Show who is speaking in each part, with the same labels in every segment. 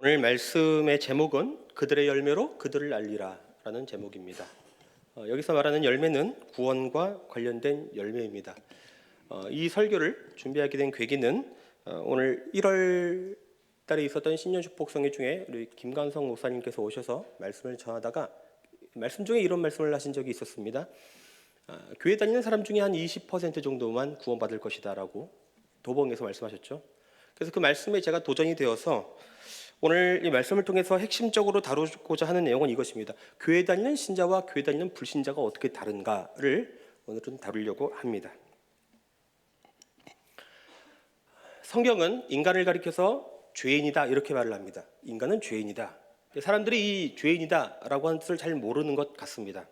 Speaker 1: 오늘 말씀의 제목은 그들의 열매로 그들을 알리라 라는 제목입니다. 여기서 말하는 열매는 구원과 관련된 열매입니다. 이 설교를 준비하게 된 계기는 오늘 1월 달에 있었던 신년 축복성회 중에 우리 김관성 목사님께서 오셔서 말씀을 전하다가 말씀 중에 이런 말씀을 하신 적이 있었습니다. 교회 다니는 사람 중에 한 20% 정도만 구원받을 것이다 라고 도봉에서 말씀하셨죠. 그래서 그 말씀에 제가 도전이 되어서 오늘 이 말씀을 통해서 핵심적으로 다루고자 하는 내용은 이것입니다. 교회 다니는 신자와 교회 다니는 불신자가 어떻게 다른가를 오늘은 다루려고 합니다. 성경은 인간을 가리켜서 죄인이다 이렇게 말을 합니다. 인간은 죄인이다. 사람들이 이 죄인이다 라고 하는 뜻을 잘 모르는 것 같습니다.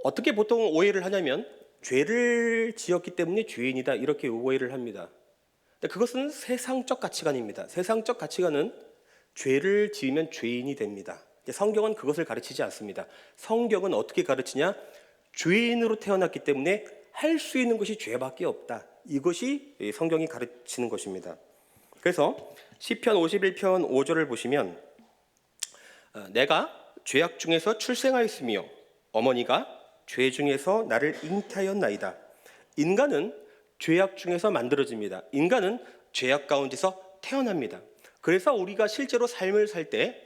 Speaker 1: 어떻게 보통 오해를 하냐면 죄를 지었기 때문에 죄인이다 이렇게 오해를 합니다. 그것은 세상적 가치관입니다. 세상적 가치관은 죄를 지으면 죄인이 됩니다. 성경은 그것을 가르치지 않습니다. 성경은 어떻게 가르치냐? 죄인으로 태어났기 때문에 할 수 있는 것이 죄밖에 없다. 이것이 성경이 가르치는 것입니다. 그래서 시편 51편 5절을 보시면 내가 죄악 중에서 출생하였으며 어머니가 죄 중에서 나를 잉태하였나이다. 인간은 죄악 중에서 만들어집니다. 인간은 죄악 가운데서 태어납니다. 그래서 우리가 실제로 삶을 살 때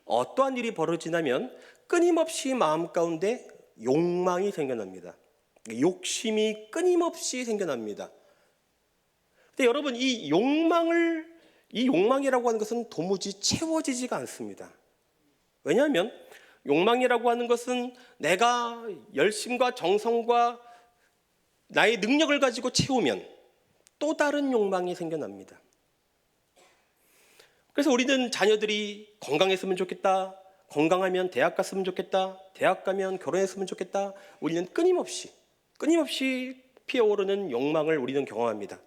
Speaker 1: 어떠한 일이 벌어지냐면 끊임없이 마음 가운데 욕망이 생겨납니다. 욕심이 끊임없이 생겨납니다. 근데 여러분 이 욕망이라고 하는 것은 도무지 채워지지가 않습니다. 왜냐하면 욕망이라고 하는 것은 내가 열심과 정성과 나의 능력을 가지고 채우면 또 다른 욕망이 생겨납니다. 그래서 우리는 자녀들이 건강했으면 좋겠다, 건강하면 대학 갔으면 좋겠다, 대학 가면 결혼했으면 좋겠다. 우리는 끊임없이 피어오르는 욕망을 우리는 경험합니다.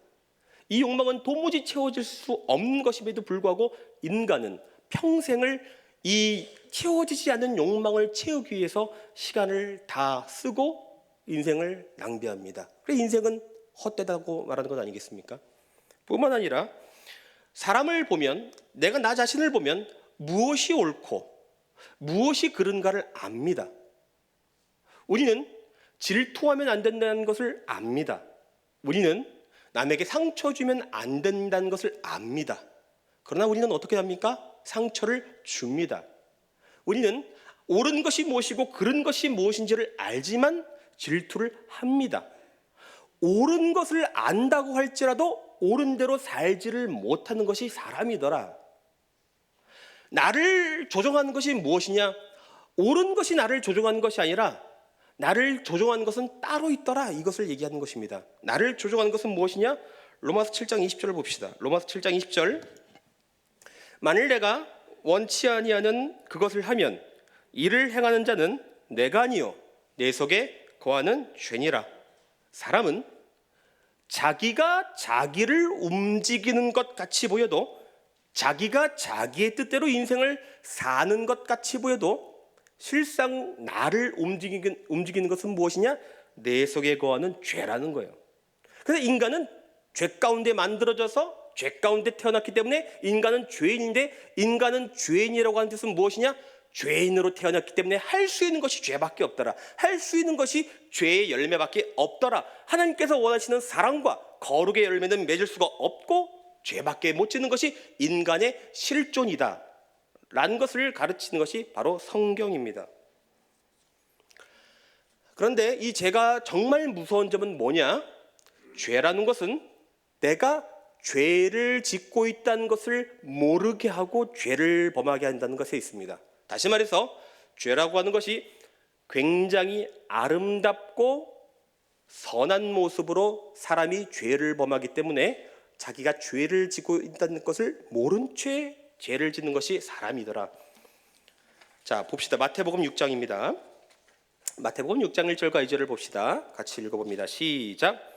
Speaker 1: 이 욕망은 도무지 채워질 수 없는 것임에도 불구하고 인간은 평생을 이 채워지지 않는 욕망을 채우기 위해서 시간을 다 쓰고 인생을 낭비합니다. 그래서 인생은 헛되다고 말하는 것 아니겠습니까? 뿐만 아니라 사람을 보면 내가 나 자신을 보면 무엇이 옳고 무엇이 그른가를 압니다. 우리는 질투하면 안 된다는 것을 압니다. 우리는 남에게 상처 주면 안 된다는 것을 압니다. 그러나 우리는 어떻게 합니까? 상처를 줍니다. 우리는 옳은 것이 무엇이고 그른 것이 무엇인지를 알지만 질투를 합니다. 옳은 것을 안다고 할지라도 옳은 대로 살지를 못하는 것이 사람이더라. 나를 조종하는 것이 무엇이냐? 옳은 것이 나를 조종하는 것이 아니라 나를 조종하는 것은 따로 있더라. 이것을 얘기하는 것입니다. 나를 조종하는 것은 무엇이냐? 로마서 7장 20절을 봅시다. 로마서 7장 20절. 만일 내가 원치 아니하는 그것을 하면 이를 행하는 자는 내가 아니요 내 속에 거하는 죄니라. 사람은 자기가 자기를 움직이는 것 같이 보여도 자기가 자기의 뜻대로 인생을 사는 것 같이 보여도 실상 나를 움직이는 것은 무엇이냐? 내 속에 거하는 죄라는 거예요. 그래서 인간은 죄 가운데 만들어져서 죄 가운데 태어났기 때문에 인간은 죄인인데 인간은 죄인이라고 하는 뜻은 무엇이냐? 죄인으로 태어났기 때문에 할 수 있는 것이 죄밖에 없더라. 할 수 있는 것이 죄의 열매밖에 없더라. 하나님께서 원하시는 사랑과 거룩의 열매는 맺을 수가 없고 죄밖에 못 짓는 것이 인간의 실존이다 라는 것을 가르치는 것이 바로 성경입니다. 그런데 이 죄가 정말 무서운 점은 뭐냐? 죄라는 것은 내가 죄를 짓고 있다는 것을 모르게 하고 죄를 범하게 한다는 것에 있습니다. 다시 말해서 죄라고 하는 것이 굉장히 아름답고 선한 모습으로 사람이 죄를 범하기 때문에 자기가 죄를 짓고 있다는 것을 모른 채 죄를 짓는 것이 사람이더라. 자, 봅시다. 마태복음 6장입니다. 마태복음 6장 1절과 2절을 봅시다. 같이 읽어봅니다. 시작.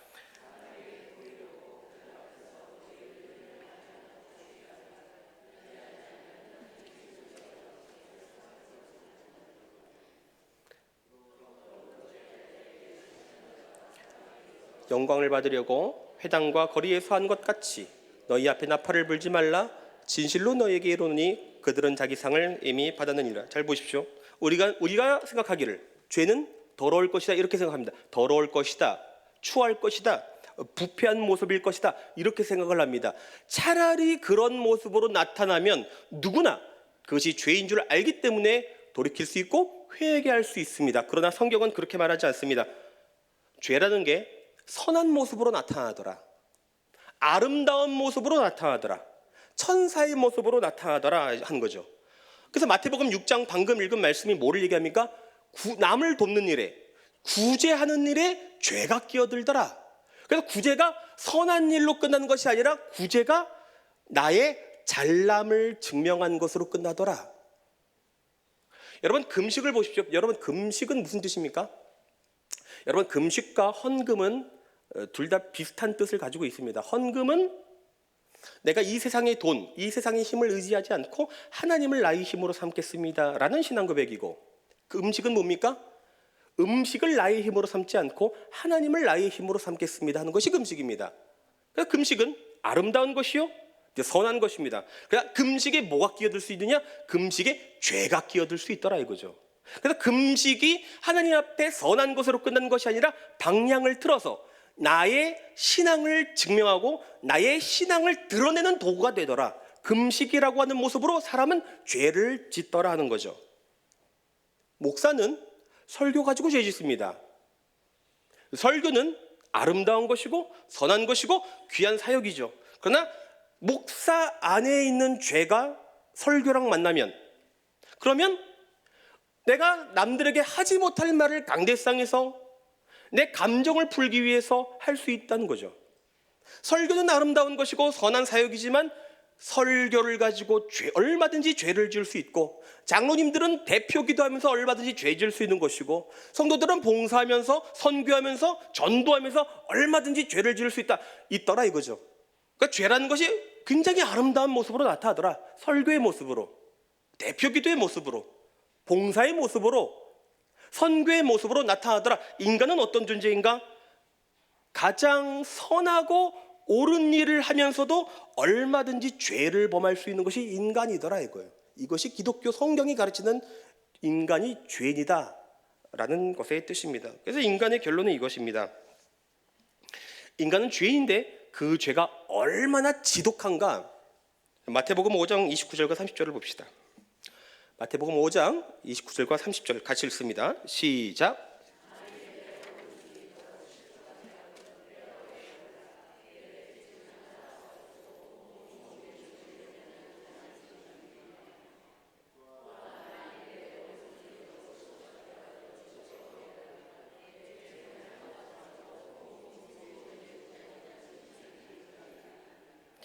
Speaker 1: 영광을 받으려고 회당과 거리에서 한 것 같이 너희 앞에 나팔을 불지 말라. 진실로 너에게 이르노니 그들은 자기 상을 이미 받았느니라. 잘 보십시오. 우리가 생각하기를 죄는 더러울 것이다 이렇게 생각합니다. 더러울 것이다, 추할 것이다, 부패한 모습일 것이다 이렇게 생각을 합니다. 차라리 그런 모습으로 나타나면 누구나 그것이 죄인 줄 알기 때문에 돌이킬 수 있고 회개할 수 있습니다. 그러나 성경은 그렇게 말하지 않습니다. 죄라는 게 선한 모습으로 나타나더라, 아름다운 모습으로 나타나더라, 천사의 모습으로 나타나더라 한 거죠. 그래서 마태복음 6장 방금 읽은 말씀이 뭐를 얘기합니까? 남을 돕는 일에, 구제하는 일에 죄가 끼어들더라. 그래서 구제가 선한 일로 끝나는 것이 아니라 구제가 나의 잘남을 증명한 것으로 끝나더라. 여러분 금식을 보십시오. 여러분 금식은 무슨 뜻입니까? 여러분 금식과 헌금은 둘 다 비슷한 뜻을 가지고 있습니다. 헌금은 내가 이 세상의 돈, 이 세상의 힘을 의지하지 않고 하나님을 나의 힘으로 삼겠습니다 라는 신앙 고백이고, 그 음식은 뭡니까? 음식을 나의 힘으로 삼지 않고 하나님을 나의 힘으로 삼겠습니다 하는 것이 금식입니다. 그래서 금식은 아름다운 것이요 선한 것입니다. 그러니까 금식에 뭐가 끼어들 수 있느냐? 금식에 죄가 끼어들 수 있더라 이거죠. 그래서 금식이 하나님 앞에 선한 것으로 끝나는 것이 아니라 방향을 틀어서 나의 신앙을 증명하고 나의 신앙을 드러내는 도구가 되더라. 금식이라고 하는 모습으로 사람은 죄를 짓더라 하는 거죠. 목사는 설교 가지고 죄 짓습니다. 설교는 아름다운 것이고 선한 것이고 귀한 사역이죠. 그러나 목사 안에 있는 죄가 설교랑 만나면, 그러면 내가 남들에게 하지 못할 말을 강대상에서 내 감정을 풀기 위해서 할 수 있다는 거죠. 설교는 아름다운 것이고 선한 사역이지만 설교를 가지고 얼마든지 죄를 지을 수 있고, 장로님들은 대표 기도하면서 얼마든지 죄 지을 수 있는 것이고, 성도들은 봉사하면서 선교하면서 전도하면서 얼마든지 죄를 지을 수 있더라 이거죠. 그러니까 죄라는 것이 굉장히 아름다운 모습으로 나타나더라. 설교의 모습으로, 대표 기도의 모습으로, 봉사의 모습으로, 선교의 모습으로 나타나더라. 인간은 어떤 존재인가? 가장 선하고 옳은 일을 하면서도 얼마든지 죄를 범할 수 있는 것이 인간이더라 이거예요. 이것이 기독교 성경이 가르치는 인간이 죄인이다 라는 것의 뜻입니다. 그래서 인간의 결론은 이것입니다. 인간은 죄인데 그 죄가 얼마나 지독한가? 마태복음 5장 29절과 30절을 봅시다. 마태복음 5장 29절과 30절 같이 읽습니다. 시작.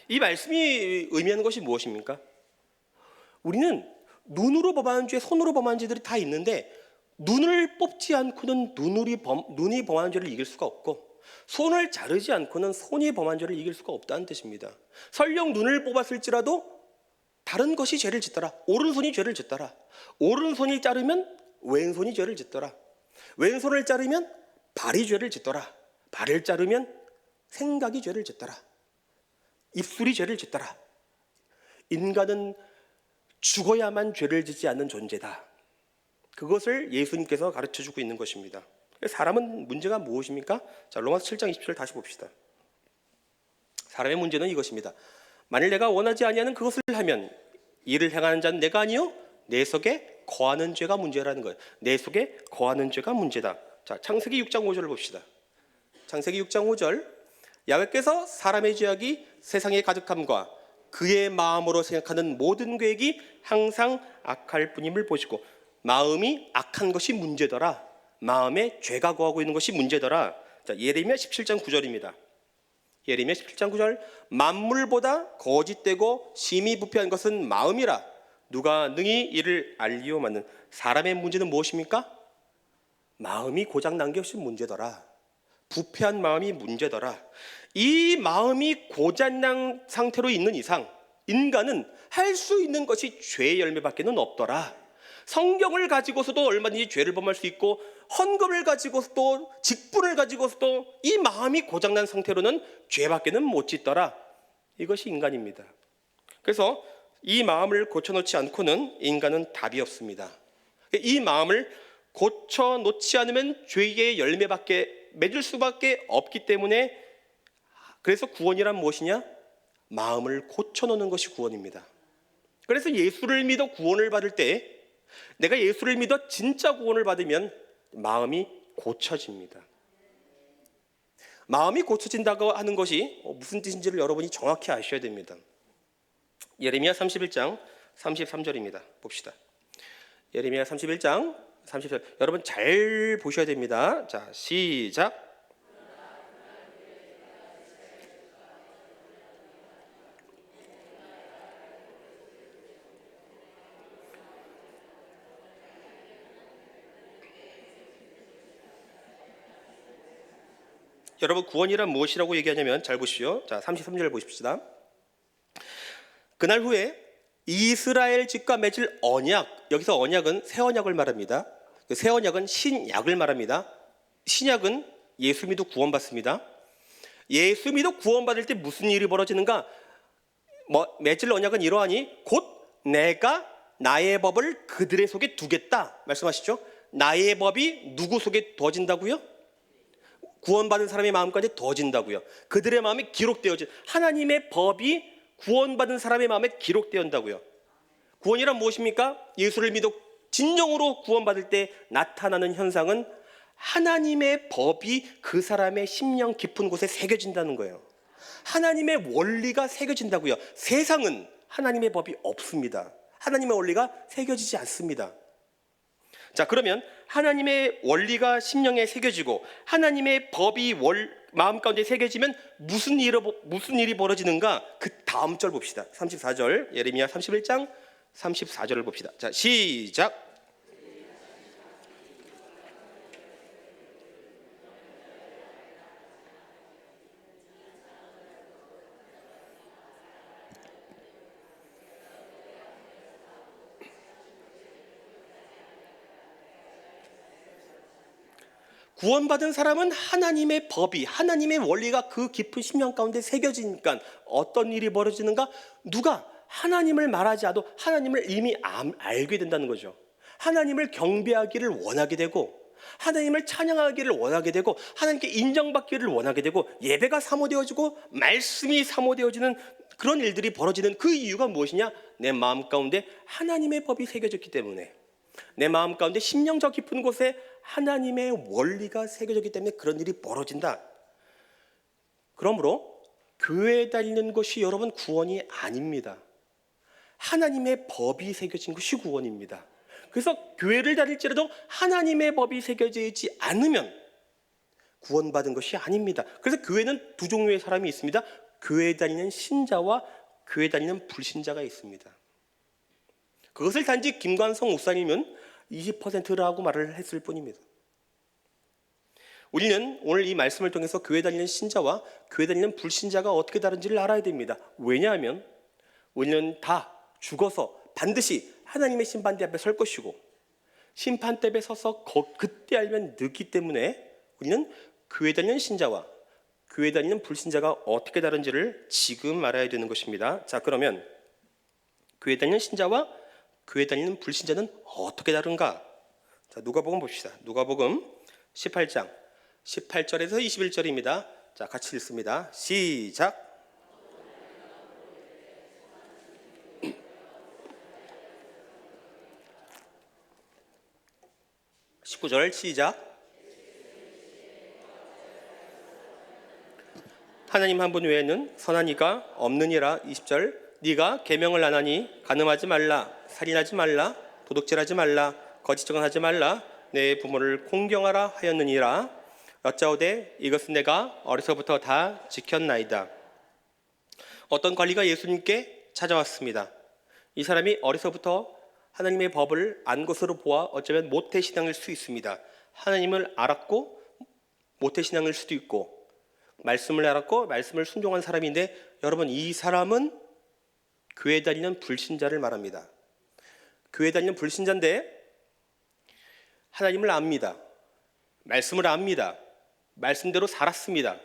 Speaker 1: 이 말씀이 의미하는 것이 무엇입니까? 우리는 눈으로 범하는 죄, 손으로 범하는 죄들이 다 있는데 눈을 뽑지 않고는 눈이 범하는 죄를 이길 수가 없고, 손을 자르지 않고는 손이 범한 죄를 이길 수가 없다는 뜻입니다. 설령 눈을 뽑았을지라도 다른 것이 죄를 짓더라. 오른손이 죄를 짓더라. 오른손이 자르면 왼손이 죄를 짓더라. 왼손을 자르면 발이 죄를 짓더라. 발을 자르면 생각이 죄를 짓더라. 입술이 죄를 짓더라. 인간은 죽어야만 죄를 짓지 않는 존재다. 그것을 예수님께서 가르쳐주고 있는 것입니다. 사람은 문제가 무엇입니까? 자, 로마서 7장 20절 다시 봅시다. 사람의 문제는 이것입니다. 만일 내가 원하지 아니하는 그것을 하면 이를 행하는 자는 내가 아니요 내 속에 거하는 죄가 문제라는 거예요. 내 속에 거하는 죄가 문제다. 자, 창세기 6장 5절을 봅시다. 창세기 6장 5절. 야훼께서 사람의 죄악이 세상에 가득함과 그의 마음으로 생각하는 모든 계획이 항상 악할 뿐임을 보시고, 마음이 악한 것이 문제더라. 마음에 죄가 거하고 있는 것이 문제더라. 자, 예레미야 17장 9절입니다. 예레미야 17장 9절. 만물보다 거짓되고 심히 부패한 것은 마음이라 누가 능히 이를 알리오마는. 사람의 문제는 무엇입니까? 마음이 고장난 것이 문제더라. 부패한 마음이 문제더라. 이 마음이 고장난 상태로 있는 이상 인간은 할 수 있는 것이 죄의 열매밖에는 없더라. 성경을 가지고서도 얼마든지 죄를 범할 수 있고, 헌금을 가지고서도, 직분을 가지고서도 이 마음이 고장난 상태로는 죄밖에는 못 짓더라. 이것이 인간입니다. 그래서 이 마음을 고쳐놓지 않고는 인간은 답이 없습니다. 이 마음을 고쳐놓지 않으면 죄의 열매밖에 맺을 수밖에 없기 때문에, 그래서 구원이란 무엇이냐? 마음을 고쳐놓는 것이 구원입니다. 그래서 예수를 믿어 구원을 받을 때, 내가 예수를 믿어 진짜 구원을 받으면 마음이 고쳐집니다. 마음이 고쳐진다고 하는 것이 무슨 뜻인지를 여러분이 정확히 아셔야 됩니다. 예레미야 31장 33절입니다. 봅시다. 예레미야 31장 30절. 여러분 잘 보셔야 됩니다. 자, 시작. 여러분 구원이란 무엇이라고 얘기하냐면, 잘 보시오. 자, 33절 보십시다. 그날 후에 이스라엘 집과 맺을 언약, 여기서 언약은 새 언약을 말합니다. 그 새 언약은 신약을 말합니다. 신약은 예수 믿어 구원받습니다. 예수 믿어 구원받을 때 무슨 일이 벌어지는가? 맺을 언약은 이러하니 곧 내가 나의 법을 그들의 속에 두겠다 말씀하시죠. 나의 법이 누구 속에 두어진다고요? 구원받은 사람의 마음까지 두어진다고요. 그들의 마음에 기록되어진, 하나님의 법이 구원받은 사람의 마음에 기록되어진다고요. 구원이란 무엇입니까? 예수를 믿어 진정으로 구원받을 때 나타나는 현상은 하나님의 법이 그 사람의 심령 깊은 곳에 새겨진다는 거예요. 하나님의 원리가 새겨진다고요. 세상은 하나님의 법이 없습니다. 하나님의 원리가 새겨지지 않습니다. 자, 그러면 하나님의 원리가 심령에 새겨지고 하나님의 법이 마음 가운데 새겨지면 무슨 일이 벌어지는가? 그 다음 절 봅시다. 34절, 예레미야 31장 34절을 봅시다. 자, 시작. 구원받은 사람은 하나님의 법이, 하나님의 원리가 그 깊은 심령 가운데 새겨지니까 어떤 일이 벌어지는가? 누가 하나님을 말하지 않아도 하나님을 이미 알게 된다는 거죠. 하나님을 경배하기를 원하게 되고, 하나님을 찬양하기를 원하게 되고, 하나님께 인정받기를 원하게 되고, 예배가 사모되어지고 말씀이 사모되어지는 그런 일들이 벌어지는 그 이유가 무엇이냐? 내 마음 가운데 하나님의 법이 새겨졌기 때문에, 내 마음 가운데 심령 저 깊은 곳에 하나님의 원리가 새겨졌기 때문에 그런 일이 벌어진다. 그러므로 교회에 다니는 것이 여러분 구원이 아닙니다. 하나님의 법이 새겨진 것이 구원입니다. 그래서 교회를 다닐지라도 하나님의 법이 새겨져 있지 않으면 구원받은 것이 아닙니다. 그래서 교회는 두 종류의 사람이 있습니다. 교회에 다니는 신자와 교회에 다니는 불신자가 있습니다. 그것을 단지 김관성 목사님은 20%라고 말을 했을 뿐입니다. 우리는 오늘 이 말씀을 통해서 교회 다니는 신자와 교회 다니는 불신자가 어떻게 다른지를 알아야 됩니다. 왜냐하면 우리는 다 죽어서 반드시 하나님의 심판대 앞에 설 것이고, 심판대 앞에 서서 그때 알면 늦기 때문에 우리는 교회 다니는 신자와 교회 다니는 불신자가 어떻게 다른지를 지금 알아야 되는 것입니다. 자, 그러면 교회 다니는 신자와 교회 다니는 불신자는 어떻게 다른가? 자, 누가복음 봅시다. 누가복음 18장 18절에서 21절입니다. 자, 같이 읽습니다. 시작. 19절 시작. 하나님 한 분 외에는 선한 이가 없느니라. 20절. 네가 계명을 안 하니 간음하지 말라, 살인하지 말라, 도둑질하지 말라, 거짓 증언하지 말라, 내 부모를 공경하라 하였느니라. 여짜오되 이것은 내가 어려서부터 다 지켰나이다. 어떤 관리가 예수님께 찾아왔습니다. 이 사람이 어려서부터 하나님의 법을 안 것으로 보아 어쩌면 모태신앙일 수 있습니다. 하나님을 알았고 모태신앙일 수도 있고, 말씀을 알았고 말씀을 순종한 사람인데, 여러분 이 사람은 교회 다니는 불신자를 말합니다. 교회 다니는 불신자인데 하나님을 압니다. 말씀을 압니다. 말씀대로 살았습니다.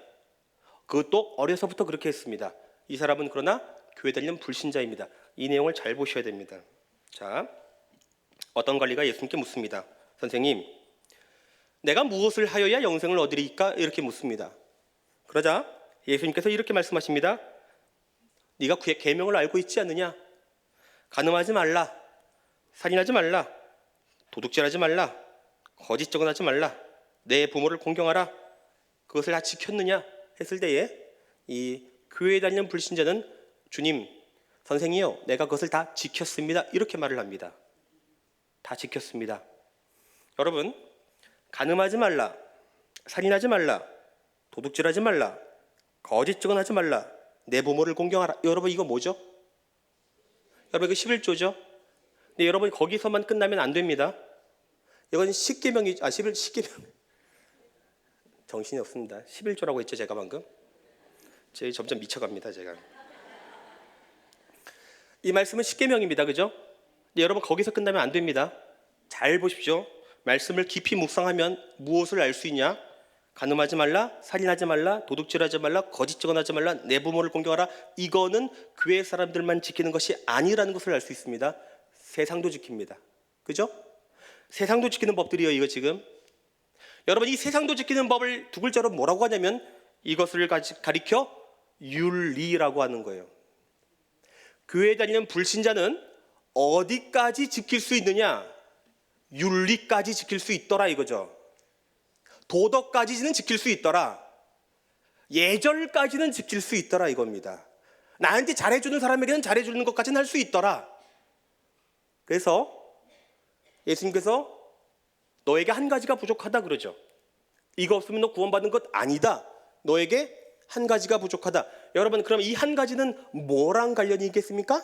Speaker 1: 그것도 어려서부터 그렇게 했습니다. 이 사람은 그러나 교회 다니는 불신자입니다. 이 내용을 잘 보셔야 됩니다. 자, 어떤 관리가 예수님께 묻습니다. 선생님, 내가 무엇을 하여야 영생을 얻으리까? 이렇게 묻습니다. 그러자 예수님께서 이렇게 말씀하십니다. 네가 그의 계명을 알고 있지 않느냐? 간음하지 말라, 살인하지 말라, 도둑질하지 말라, 거짓 증언하지 말라, 내 부모를 공경하라. 그것을 다 지켰느냐? 했을 때에 이 교회에 다니는 불신자는 주님, 선생이요, 내가 그것을 다 지켰습니다. 이렇게 말을 합니다. 다 지켰습니다. 여러분, 간음하지 말라, 살인하지 말라, 도둑질하지 말라, 거짓 증언하지 말라, 내 부모를 공경하라. 여러분, 이거 뭐죠? 여러분, 이거 11조죠? 근데 여러분, 거기서만 끝나면 안 됩니다. 이건 10계명이, 10계명. 정신이 없습니다. 11조라고 했죠, 제가 방금. 제가 점점 미쳐갑니다, 제가. 이 말씀은 10계명입니다, 그죠? 근데 여러분, 거기서 끝나면 안 됩니다. 잘 보십시오. 말씀을 깊이 묵상하면 무엇을 알 수 있냐? 간음하지 말라, 살인하지 말라, 도둑질하지 말라, 거짓 증언하지 말라, 내 부모를 공경하라. 이거는 교회 사람들만 지키는 것이 아니라는 것을 알 수 있습니다. 세상도 지킵니다. 그죠? 세상도 지키는 법들이에요, 이거 지금. 여러분, 이 세상도 지키는 법을 두 글자로 뭐라고 하냐면 이것을 가리켜 윤리라고 하는 거예요. 교회에 다니는 불신자는 어디까지 지킬 수 있느냐? 윤리까지 지킬 수 있더라 이거죠. 도덕까지는 지킬 수 있더라. 예절까지는 지킬 수 있더라 이겁니다. 나한테 잘해주는 사람에게는 잘해주는 것까지는 할 수 있더라. 그래서 예수님께서 너에게 한 가지가 부족하다 그러죠. 이거 없으면 너 구원받는 것 아니다. 너에게 한 가지가 부족하다. 여러분, 그럼 이 한 가지는 뭐랑 관련이 있겠습니까?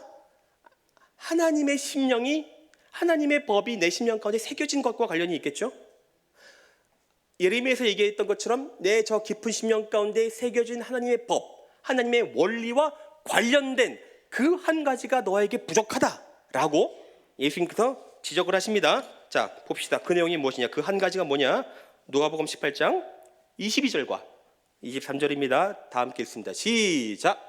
Speaker 1: 하나님의 심령이, 하나님의 법이 내 심령 가운데 새겨진 것과 관련이 있겠죠. 예레미야에서 얘기했던 것처럼 내 저 깊은 심령 가운데 새겨진 하나님의 법, 하나님의 원리와 관련된 그 한 가지가 너에게 부족하다라고 예수님께서 지적을 하십니다. 자, 봅시다. 그 내용이 무엇이냐? 그 한 가지가 뭐냐? 누가복음 18장 22절과 23절입니다. 다 함께 읽습니다. 시작.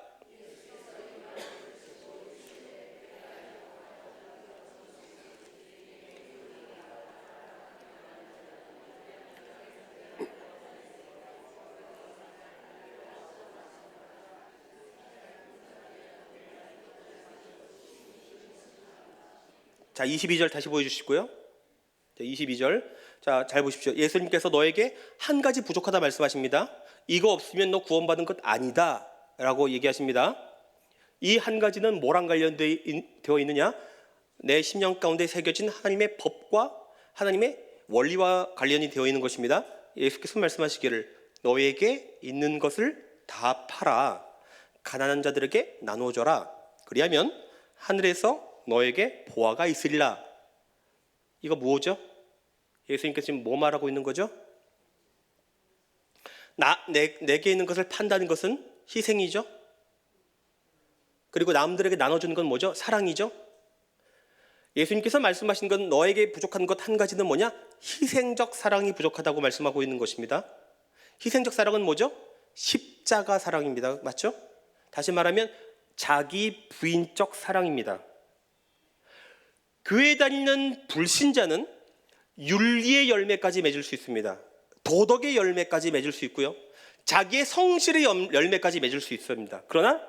Speaker 1: 자, 22절 다시 보여주시고요. 자, 22절. 자, 잘 보십시오. 예수님께서 너에게 한 가지 부족하다 말씀하십니다. 이거 없으면 너 구원받은 것 아니다 라고 얘기하십니다. 이 한 가지는 뭐랑 관련되어 있느냐? 내 심령 가운데 새겨진 하나님의 법과 하나님의 원리와 관련이 되어 있는 것입니다. 예수께서 말씀하시기를 너에게 있는 것을 다 팔아 가난한 자들에게 나누어줘라. 그리하면 하늘에서 너에게 보화가 있으리라. 이거 뭐죠? 예수님께서 지금 뭐 말하고 있는 거죠? 내게 있는 것을 판다는 것은 희생이죠. 그리고 남들에게 나눠주는 건 뭐죠? 사랑이죠. 예수님께서 말씀하신 건 너에게 부족한 것 한 가지는 뭐냐? 희생적 사랑이 부족하다고 말씀하고 있는 것입니다. 희생적 사랑은 뭐죠? 십자가 사랑입니다. 맞죠? 다시 말하면 자기 부인적 사랑입니다. 교회 다니는 불신자는 윤리의 열매까지 맺을 수 있습니다. 도덕의 열매까지 맺을 수 있고요. 자기의 성실의 열매까지 맺을 수 있습니다. 그러나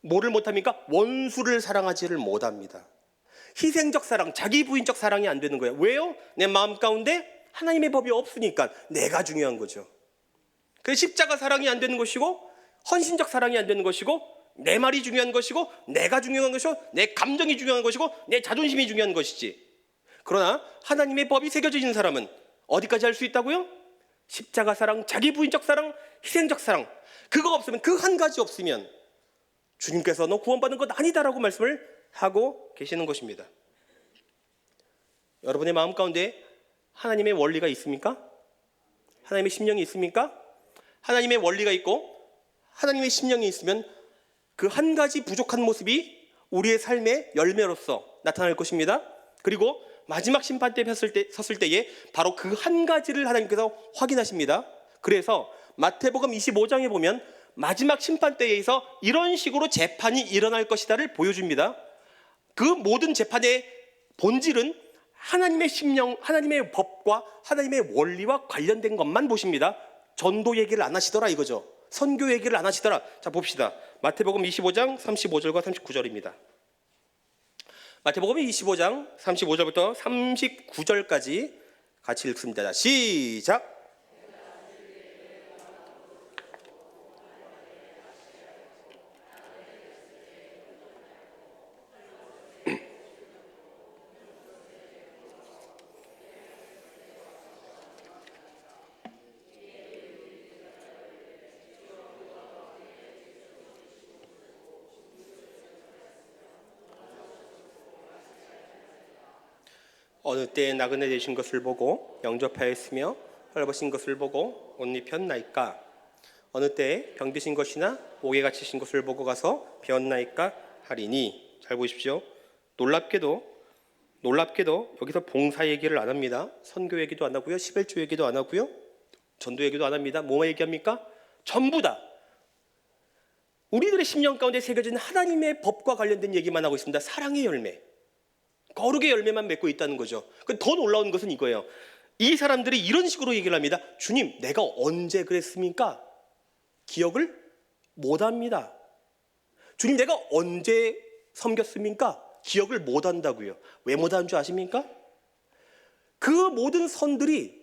Speaker 1: 뭐를 못합니까? 원수를 사랑하지를 못합니다. 희생적 사랑, 자기 부인적 사랑이 안 되는 거예요. 왜요? 내 마음 가운데 하나님의 법이 없으니까 내가 중요한 거죠. 그래서 십자가 사랑이 안 되는 것이고 헌신적 사랑이 안 되는 것이고 내 말이 중요한 것이고 내가 중요한 것이고 내 감정이 중요한 것이고 내 자존심이 중요한 것이지. 그러나 하나님의 법이 새겨져 있는 사람은 어디까지 할 수 있다고요? 십자가 사랑, 자기 부인적 사랑, 희생적 사랑. 그거 없으면, 그 한 가지 없으면 주님께서 너 구원받는 것 아니다라고 말씀을 하고 계시는 것입니다. 여러분의 마음 가운데 하나님의 원리가 있습니까? 하나님의 심령이 있습니까? 하나님의 원리가 있고 하나님의 심령이 있으면 그 한 가지 부족한 모습이 우리의 삶의 열매로서 나타날 것입니다. 그리고 마지막 심판대에 섰을 때에 바로 그 한 가지를 하나님께서 확인하십니다. 그래서 마태복음 25장에 보면 마지막 심판대에서 이런 식으로 재판이 일어날 것이다를 보여줍니다. 그 모든 재판의 본질은 하나님의 심령, 하나님의 법과 하나님의 원리와 관련된 것만 보십니다. 전도 얘기를 안 하시더라 이거죠. 선교 얘기를 안 하시더라. 자, 봅시다. 마태복음 25장 35절과 39절입니다. 마태복음 25장 35절부터 39절까지 같이 읽습니다. 자, 시작. 어느 때에 나그네 되신 것을 보고 영접하였으며 헐벗은 것을 보고 옷 입혔나이까? 어느 때에 병드신 것이나 옥에 갇히신 것을 보고 가서 배웠나이까 하리니. 잘 보십시오. 놀랍게도 여기서 봉사 얘기를 안 합니다. 선교 얘기도 안 하고요, 십일조 얘기도 안 하고요, 전도 얘기도 안 합니다. 뭐만 얘기합니까? 전부 다 우리들의 심령 가운데 새겨진 하나님의 법과 관련된 얘기만 하고 있습니다. 사랑의 열매, 거룩의 열매만 맺고 있다는 거죠. 더 놀라운 것은 이거예요. 이 사람들이 이런 식으로 얘기를 합니다. 주님, 내가 언제 그랬습니까? 기억을 못합니다. 주님, 내가 언제 섬겼습니까? 기억을 못한다고요. 왜 못하는 줄 아십니까? 그 모든 선들이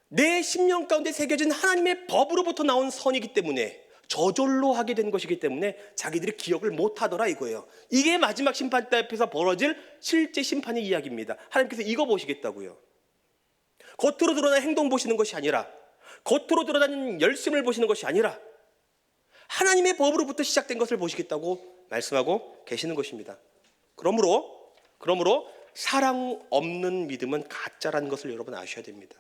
Speaker 1: 내 심령 가운데 새겨진 하나님의 법으로부터 나온 선이기 때문에, 저절로 하게 된 것이기 때문에 자기들이 기억을 못하더라 이거예요. 이게 마지막 심판대 앞에서 벌어질 실제 심판의 이야기입니다. 하나님께서 이거 보시겠다고요. 겉으로 드러난 행동 보시는 것이 아니라, 겉으로 드러나는 열심을 보시는 것이 아니라 하나님의 법으로부터 시작된 것을 보시겠다고 말씀하고 계시는 것입니다. 그러므로 사랑 없는 믿음은 가짜라는 것을 여러분 아셔야 됩니다.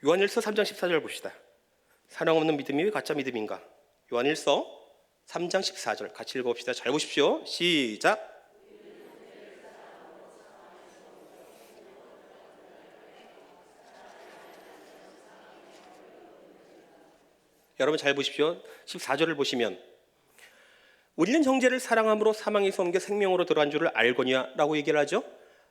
Speaker 1: 요한일서 3장 14절 봅시다. 사랑 없는 믿음이 왜 가짜 믿음인가? 요한일서 3장 14절 같이 읽어봅시다. 잘 보십시오. 시작. 여러분 잘 보십시오. 14절을 보시면 우리는 형제를 사랑함으로 사망에서 옮겨 생명으로 들어간 줄을 알거니와 라고 얘기를 하죠.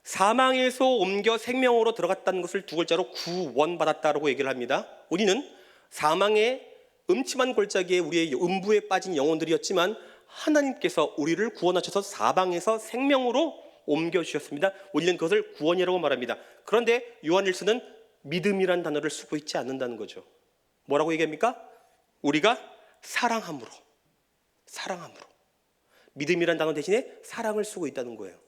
Speaker 1: 사망에서 옮겨 생명으로 들어갔다는 것을 두 글자로 구원받았다라고 얘기를 합니다. 우리는 사망의 음침한 골짜기에 우리의 음부에 빠진 영혼들이었지만 하나님께서 우리를 구원하셔서 사방에서 생명으로 옮겨주셨습니다. 우리는 그것을 구원이라고 말합니다. 그런데 요한일서는 믿음이란 단어를 쓰고 있지 않는다는 거죠. 뭐라고 얘기합니까? 우리가 사랑함으로. 믿음이란 단어 대신에 사랑을 쓰고 있다는 거예요.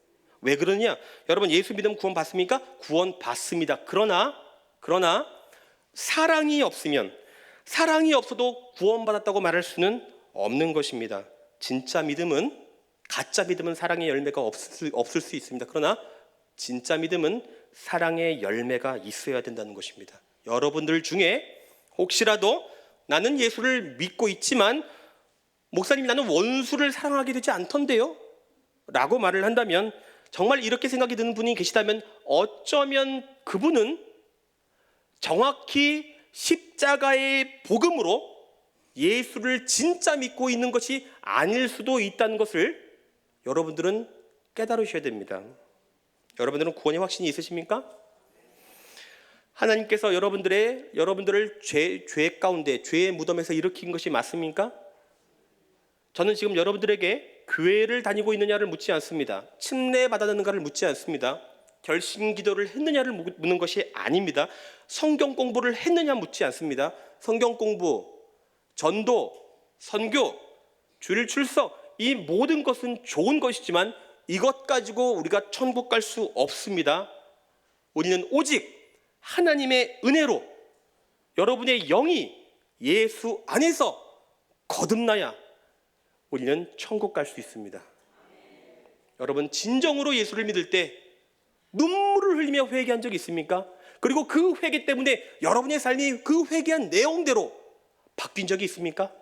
Speaker 1: 왜 그러냐? 여러분, 예수 믿으면 구원 받습니까? 구원 받습니다. 그러나 사랑이 없어도 구원받았다고 말할 수는 없는 것입니다. 진짜 믿음은, 가짜 믿음은 사랑의 열매가 없을 수 있습니다. 그러나 진짜 믿음은 사랑의 열매가 있어야 된다는 것입니다. 여러분들 중에 혹시라도 나는 예수를 믿고 있지만 목사님, 나는 원수를 사랑하게 되지 않던데요? 라고 말을 한다면, 정말 이렇게 생각이 드는 분이 계시다면 어쩌면 그분은 정확히 십자가의 복음으로 예수를 진짜 믿고 있는 것이 아닐 수도 있다는 것을 여러분들은 깨달으셔야 됩니다. 여러분들은 구원의 확신이 있으십니까? 하나님께서 여러분들을 죄 가운데, 죄의 무덤에서 일으킨 것이 맞습니까? 저는 지금 여러분들에게 교회를 다니고 있느냐를 묻지 않습니다. 침례 받았는가를 묻지 않습니다. 결심 기도를 했느냐를 묻는 것이 아닙니다. 성경 공부를 했느냐 묻지 않습니다. 성경 공부, 전도, 선교, 주일 출석, 이 모든 것은 좋은 것이지만 이것 가지고 우리가 천국 갈 수 없습니다. 우리는 오직 하나님의 은혜로 여러분의 영이 예수 안에서 거듭나야 우리는 천국 갈 수 있습니다. 여러분, 진정으로 예수를 믿을 때 눈물을 흘리며 회개한 적이 있습니까? 그리고 그 회개 때문에 여러분의 삶이 그 회개한 내용대로 바뀐 적이 있습니까?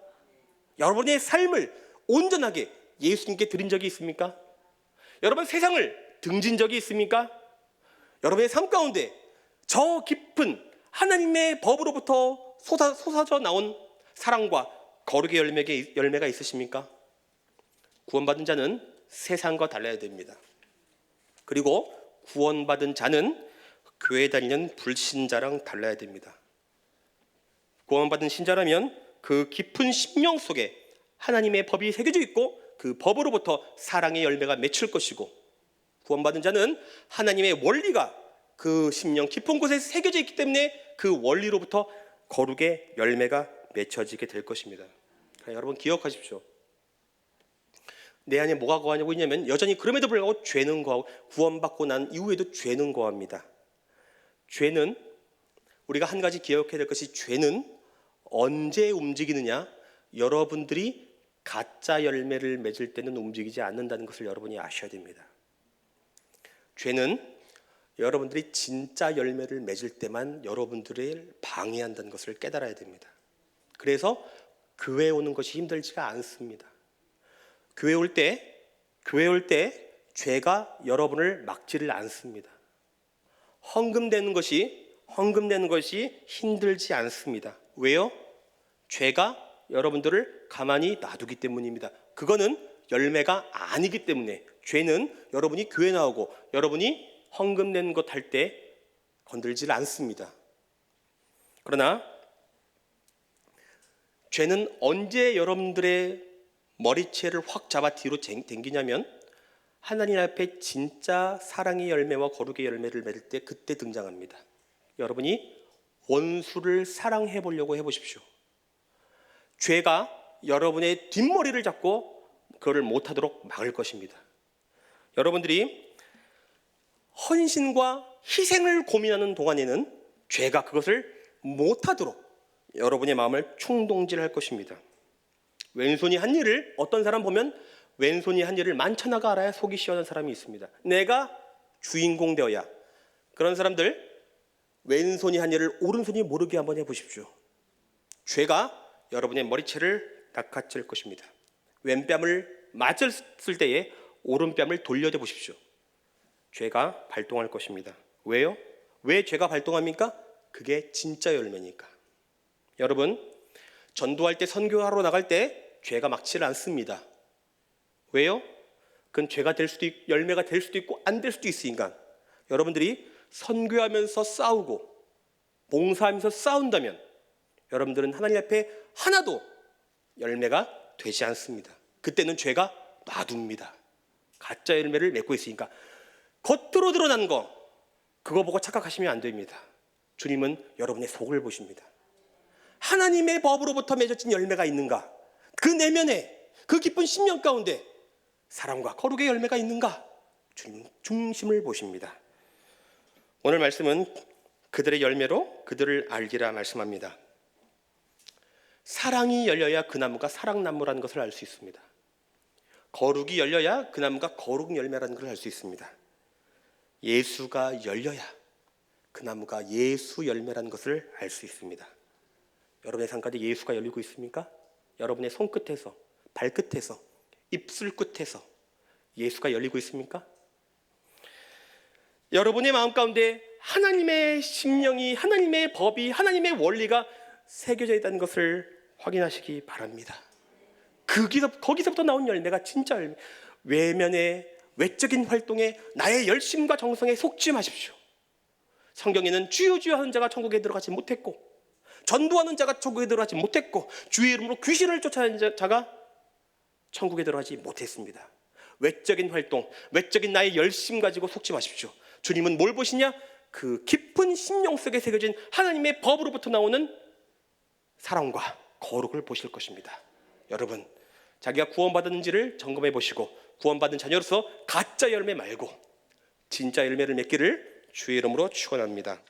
Speaker 1: 여러분의 삶을 온전하게 예수님께 드린 적이 있습니까? 여러분, 세상을 등진 적이 있습니까? 여러분의 삶 가운데 저 깊은 하나님의 법으로부터 솟아져 나온 사랑과 거룩의 열매가 있으십니까? 구원받은 자는 세상과 달라야 됩니다. 그리고 구원받은 자는 교회 다니는 불신자랑 달라야 됩니다. 구원받은 신자라면 그 깊은 심령 속에 하나님의 법이 새겨져 있고 그 법으로부터 사랑의 열매가 맺힐 것이고, 구원받은 자는 하나님의 원리가 그 심령 깊은 곳에 새겨져 있기 때문에 그 원리로부터 거룩의 열매가 맺혀지게 될 것입니다. 그러니까 여러분 기억하십시오. 내 안에 뭐가 거하냐고 있냐면 여전히 그럼에도 불구하고 죄는 거하고, 구원받고 난 이후에도 죄는 거합니다. 죄는, 우리가 한 가지 기억해야 될 것이, 죄는 언제 움직이느냐, 여러분들이 가짜 열매를 맺을 때는 움직이지 않는다는 것을 여러분이 아셔야 됩니다. 죄는 여러분들이 진짜 열매를 맺을 때만 여러분들을 방해한다는 것을 깨달아야 됩니다. 그래서 교회에 오는 것이 힘들지가 않습니다. 교회에 올 때 죄가 여러분을 막지를 않습니다. 헌금 내는 것이 힘들지 않습니다. 왜요? 죄가 여러분들을 가만히 놔두기 때문입니다. 그거는 열매가 아니기 때문에, 죄는 여러분이 교회 나오고 여러분이 헌금 내는 것 할 때 건들질 않습니다. 그러나 죄는 언제 여러분들의 머리채를 확 잡아 뒤로 당기냐면, 하나님 앞에 진짜 사랑의 열매와 거룩의 열매를 맺을 때 그때 등장합니다. 여러분이 원수를 사랑해 보려고 해보십시오. 죄가 여러분의 뒷머리를 잡고 그거를 못하도록 막을 것입니다. 여러분들이 헌신과 희생을 고민하는 동안에는 죄가 그것을 못하도록 여러분의 마음을 충동질할 것입니다. 왼손이 한 일을, 어떤 사람 보면 왼손이 한 일을 만천하가 알아야 속이 시원한 사람이 있습니다. 내가 주인공 되어야. 그런 사람들, 왼손이 한 일을 오른손이 모르게 한번 해보십시오. 죄가 여러분의 머리채를 낚아챌 것입니다. 왼뺨을 맞았을 때에 오른뺨을 돌려대 보십시오. 죄가 발동할 것입니다. 왜요? 왜 죄가 발동합니까? 그게 진짜 열매니까. 여러분, 전도할 때, 선교하러 나갈 때 죄가 막지를 않습니다. 왜요? 그건 죄가 될 수도 있고 열매가 될 수도 있고 안 될 수도 있으니까. 여러분들이 선교하면서 싸우고 봉사하면서 싸운다면 여러분들은 하나님 앞에 하나도 열매가 되지 않습니다. 그때는 죄가 놔둡니다. 가짜 열매를 맺고 있으니까. 겉으로 드러난 거, 그거 보고 착각하시면 안 됩니다. 주님은 여러분의 속을 보십니다. 하나님의 법으로부터 맺어진 열매가 있는가? 그 내면에, 그 깊은 심령 가운데 사랑과 거룩의 열매가 있는가? 주님 중심을 보십니다. 오늘 말씀은 그들의 열매로 그들을 알기라 말씀합니다. 사랑이 열려야 그 나무가 사랑나무라는 것을 알 수 있습니다. 거룩이 열려야 그 나무가 거룩 열매라는 것을 알 수 있습니다. 예수가 열려야 그 나무가 예수 열매라는 것을 알 수 있습니다. 여러분의 삶까지 예수가 열리고 있습니까? 여러분의 손끝에서, 발끝에서, 입술 끝에서 예수가 열리고 있습니까? 여러분의 마음 가운데 하나님의 심령이, 하나님의 법이, 하나님의 원리가 새겨져 있다는 것을 확인하시기 바랍니다. 거기서부터 나온 열매가 진짜 열매. 외면에, 외적인 활동에, 나의 열심과 정성에 속지 마십시오. 성경에는 주여 주여 하는 자가 천국에 들어가지 못했고, 전도하는 자가 천국에 들어가지 못했고, 주의 이름으로 귀신을 쫓아내는 자가 천국에 들어가지 못했습니다. 외적인 활동, 외적인 나의 열심 가지고 속지 마십시오. 주님은 뭘 보시냐? 그 깊은 심령 속에 새겨진 하나님의 법으로부터 나오는 사랑과 거룩을 보실 것입니다. 여러분, 자기가 구원받았는지를 점검해 보시고 구원받은 자녀로서 가짜 열매 말고 진짜 열매를 맺기를 주의 이름으로 축원합니다.